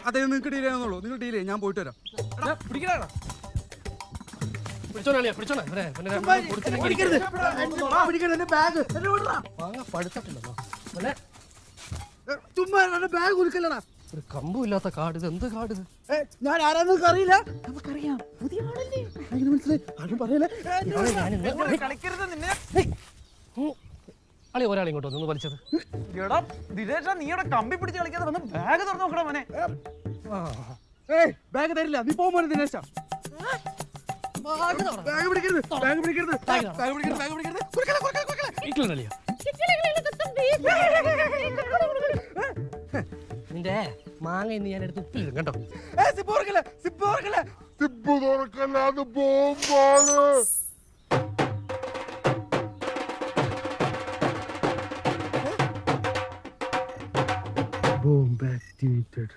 അതെ നിങ്ങൾക്ക് ഡീൽ ചെയ്യാന്നുള്ളൂ. നിങ്ങൾ ഡീൽ ചെയ്യാം, ഞാൻ പോയിട്ട് വരാം. പിടിക്കണോ ഒരു കമ്പുമില്ലാത്ത കാട്. ഇത് എന്ത് കാട്? ഞാൻ ആരാന്ന് അറിയില്ല. നമുക്കറിയാം, പുതിയ ആളല്ലേ, അങ്ങനെ മനസ്സിലായി. ആരും പറയല്ലേ. അളി ഒരാളെ ഇങ്ങോട്ട് ഒന്ന് വലിച്ചത്. നീയുടെ കമ്പി പിടിച്ച് കളിക്കാതെ വന്ന് ബാഗ് തുറന്നു നോക്കണ മോനെ. ബാഗ് തരില്ല, നീ പോകുമ്പോൾ ദിനേശ. ബാഗ് പിടിക്കരുത്, ബാഗ് പിടിക്കരുത്, ബാഗ് പിടിക്കരുത്, ബാഗ് പിടിക്കരുത്. നിന്റെ മാങ്ങ ഇന്ന് ഞാൻ എടുത്ത് ഉപ്പിലിടും കേട്ടോ. സിപ്പ് തുറക്കല്ലേ, സിപ്പ് തുറക്കല്ലേ. സിപ്പ് തുറക്കല്ല, അത് ബോംബാണ്. Bomb activated.